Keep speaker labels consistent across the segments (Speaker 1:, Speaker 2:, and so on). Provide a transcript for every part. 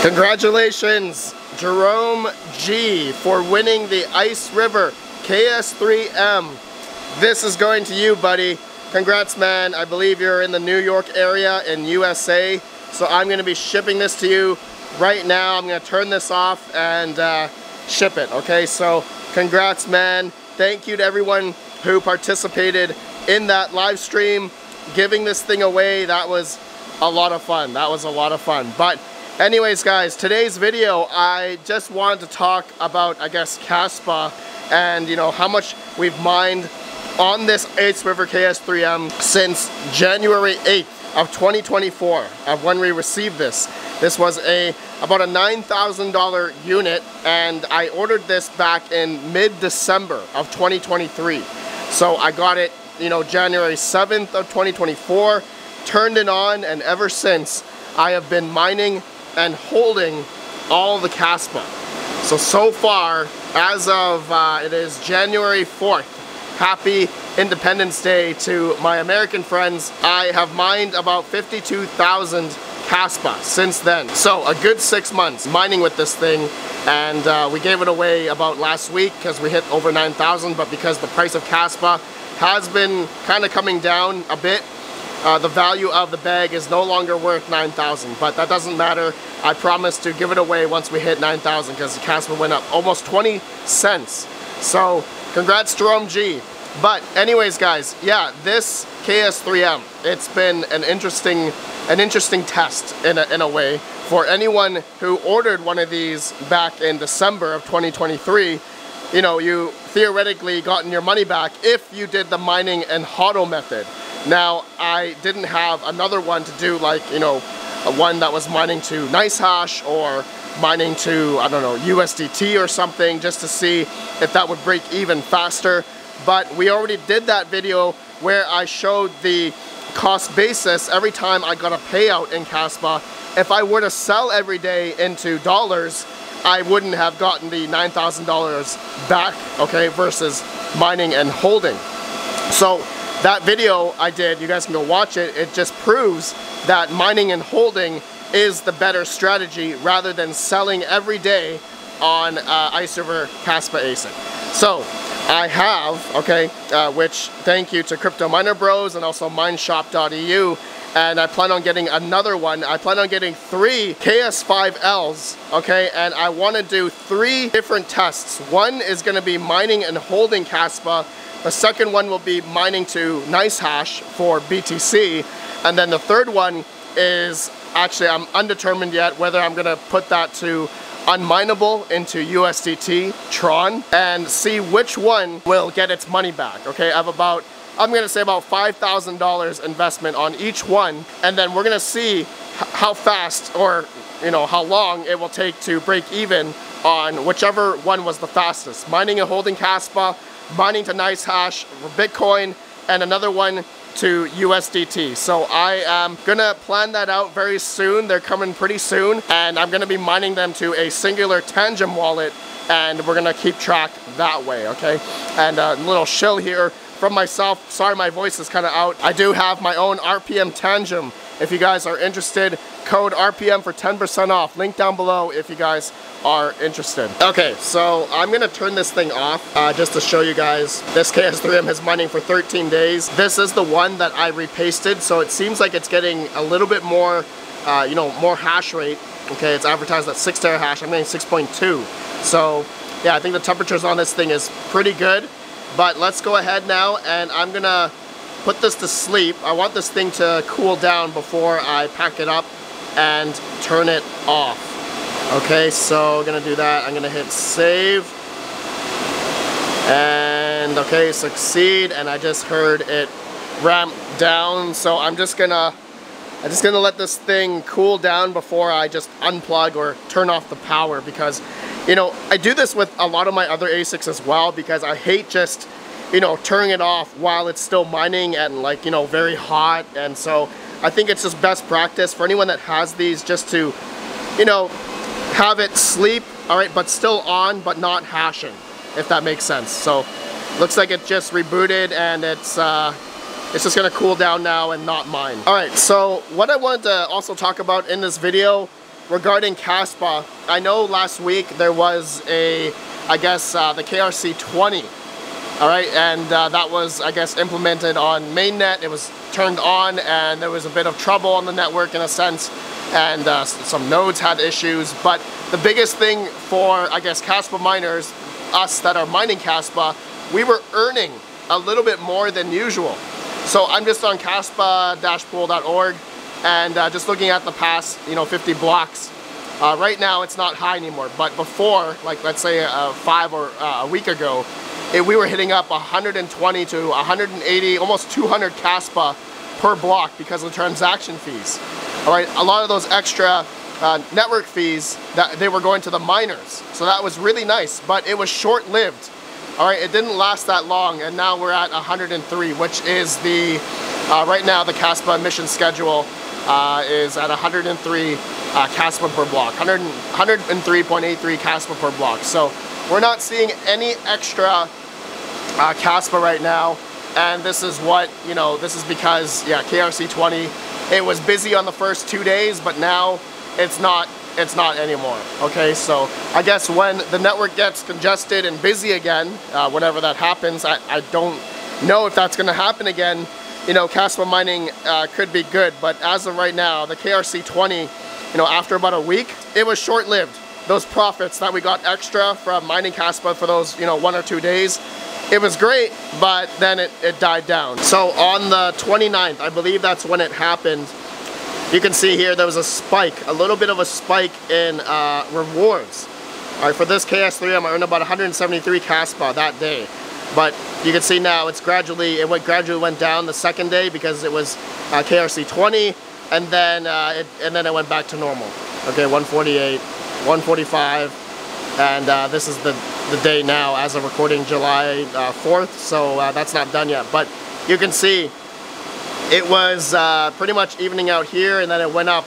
Speaker 1: Congratulations, Jerome G, for winning the Ice River KS3M. This is going to you, buddy. Congrats, man. I believe you're in the New York area in USA. So I'm going to be shipping this to you right now. I'm going to turn this off and ship it, okay? So congrats, man. Thank you to everyone who participated in that live stream, giving this thing away. That was a lot of fun. That was a lot of fun. But anyways, guys, today's video, I just wanted to talk about, I guess, Kaspa and, you know, how much we've mined on this Ice River KS3M since January 8th of 2024, of when we received this. This was about a $9,000 unit, and I ordered this back in mid-December of 2023. So I got it, you know, January 7th of 2024, turned it on, and ever since I have been mining and holding all the Kaspa. So far, as of it is January 4th, happy Independence Day to my American friends. I have mined about 52,000 Kaspa since then. So a good 6 months mining with this thing, and we gave it away about last week because we hit over 9,000, but because the price of Kaspa has been kind of coming down a bit, the value of the bag is no longer worth 9,000, but that doesn't matter. I promise to give it away once we hit 9,000 because the Kaspa went up almost 20 cents. So congrats, Jerome G. But anyways, guys, yeah, this KS3M, it's been an interesting test in a way for anyone who ordered one of these back in December of 2023. You know, you theoretically gotten your money back if you did the mining and HODL method. Now, I didn't have another one to do, like, you know, one that was mining to NiceHash or mining to, I don't know, USDT or something, just to see if that would break even faster. But we already did that video where I showed the cost basis every time I got a payout in Kaspa. If I were to sell every day into dollars, I wouldn't have gotten the $9,000 back, okay, versus mining and holding. So that video I did, you guys can go watch it. It just proves that mining and holding is the better strategy rather than selling every day on Ice River Kaspa ASIC. So I have, okay, which thank you to Crypto Miner Bros and also mineshop.eu, and I plan on getting another one. I plan on getting 3 KS5Ls, okay, and I want to do 3 different tests. One is going to be mining and holding Kaspa. The second one will be mining to NiceHash for BTC, and then the third one is, actually I'm undetermined yet whether I'm going to put that to unminable into USDT, Tron, and see which one will get its money back, okay? I have about, I'm gonna say about $5,000 investment on each one, and then we're gonna see how fast, or, you know, how long it will take to break even on whichever one was the fastest. Mining and holding Kaspa, mining to NiceHash for Bitcoin, and another one to USDT. So I am gonna plan that out very soon. They're coming pretty soon, and I'm gonna be mining them to a singular Tangem wallet, and we're gonna keep track that way, okay? And a little shill here from myself. Sorry, my voice is kind of out. I do have my own RPM Tangem. If you guys are interested, code RPM for 10% off. Link down below if you guys are interested. Okay, so I'm gonna turn this thing off just to show you guys. This KS3M is mining for 13 days. This is the one that I repasted, so it seems like it's getting a little bit more, you know, more hash rate. Okay, it's advertised at 6 terahash. I'm getting 6.2. So yeah, I think the temperatures on this thing is pretty good. But let's go ahead now, and I'm gonna put this to sleep. I want this thing to cool down before I pack it up and turn it off. Okay, so I'm gonna do that. I'm gonna hit save. And okay, succeed, and I just heard it ramp down. So I'm just gonna let this thing cool down before I just unplug or turn off the power, because, you know, I do this with a lot of my other ASICs as well, because I hate just, you know, turning it off while it's still mining and, like, you know, very hot. And so I think it's just best practice for anyone that has these, just to, you know, have it sleep, all right, but still on, but not hashing, if that makes sense. So looks like it just rebooted, and it's just gonna cool down now and not mine. All right, so what I wanted to also talk about in this video regarding Kaspa, I know last week there was the KRC 20. All right, and that was, I guess, implemented on mainnet. It was turned on, and there was a bit of trouble on the network in a sense, and some nodes had issues. But the biggest thing for, I guess, Kaspa miners, us that are mining Kaspa, we were earning a little bit more than usual. So I'm just on kaspa-pool.org, and just looking at the past, 50 blocks. Right now, it's not high anymore, but before, like let's say 5 or a week ago, we were hitting up 120 to 180, almost 200 Kaspa per block because of the transaction fees. All right, a lot of those extra network fees, that they were going to the miners. So that was really nice, but it was short-lived. All right, it didn't last that long, and now we're at 103, which is the, right now the Kaspa emission schedule is at 103 Kaspa per block, 103.83 Kaspa per block. So we're not seeing any extra Kaspa right now, and this is what, this is because, yeah, KRC 20, it was busy on the first 2 days, but now it's not anymore. Okay, so I guess when the network gets congested and busy again, whenever that happens, I don't know if that's going to happen again. Kaspa mining could be good, but as of right now, the KRC 20, after about a week, it was short-lived. Those profits that we got extra from mining Kaspa for those 1 or 2 days, it was great, but then it died down. So on the 29th, I believe that's when it happened, you can see here there was a spike, a little bit of a spike in rewards. All right, for this KS3M, I earned about 173 Kaspa that day. But you can see now it gradually went down the second day because it was KRC 20, and then it went back to normal. Okay, 148, 145, and this is the day now as of recording July 4th, so that's not done yet. But you can see it was pretty much evening out here, and then it went up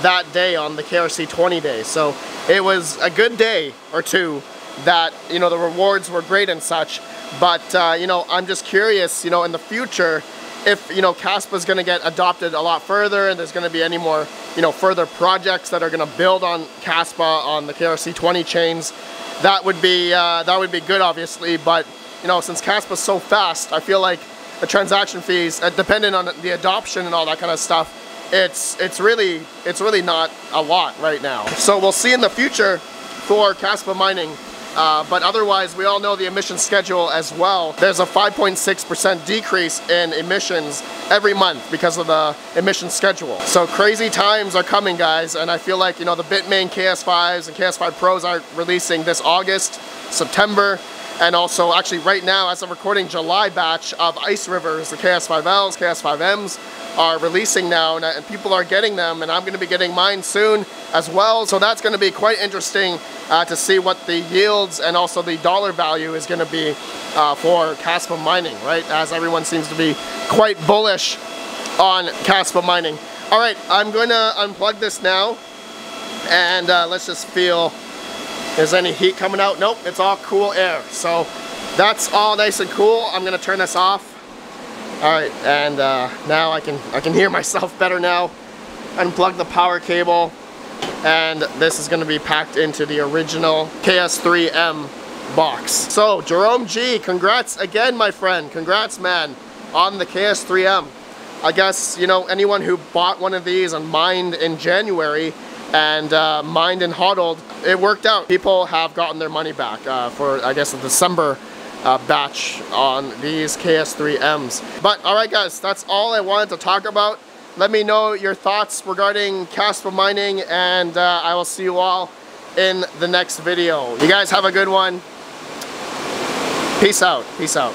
Speaker 1: that day on the KRC 20 day. So it was a good day or two that, the rewards were great and such. But, I'm just curious, in the future, if, Kaspa is going to get adopted a lot further, and there's going to be any more, further projects that are going to build on Kaspa on the KRC 20 chains. That would be good, obviously. But, since Kaspa is so fast, I feel like the transaction fees, depending on the adoption and all that kind of stuff, it's really not a lot right now. So we'll see in the future for Kaspa mining. But otherwise, we all know the emission schedule as well. There's a 5.6% decrease in emissions every month because of the emission schedule. So crazy times are coming, guys, and I feel like, the Bitmain KS5s and KS5 Pros are releasing this August, September, and also actually right now, as I'm recording, July batch of Ice Rivers, the KS5Ls, KS5Ms, are releasing now, and people are getting them, and I'm going to be getting mine soon as well. So that's going to be quite interesting to see what the yields and also the dollar value is going to be for Kaspa mining, right? As everyone seems to be quite bullish on Kaspa mining. All right, I'm going to unplug this now, and let's just feel there's any heat coming out. Nope, it's all cool air. So that's all nice and cool. I'm going to turn this off. All right, and now I can hear myself better now. Unplug the power cable, and this is going to be packed into the original KS3M box. So Jerome G, congrats again, my friend. Congrats, man, on the KS3M. I guess, anyone who bought one of these and mined in January and mined and hodled, it worked out. People have gotten their money back for, I guess, the December batch on these KS3Ms. But alright guys, that's all I wanted to talk about. Let me know your thoughts regarding Kaspa mining, and I will see you all in the next video. You guys have a good one. Peace out. Peace out.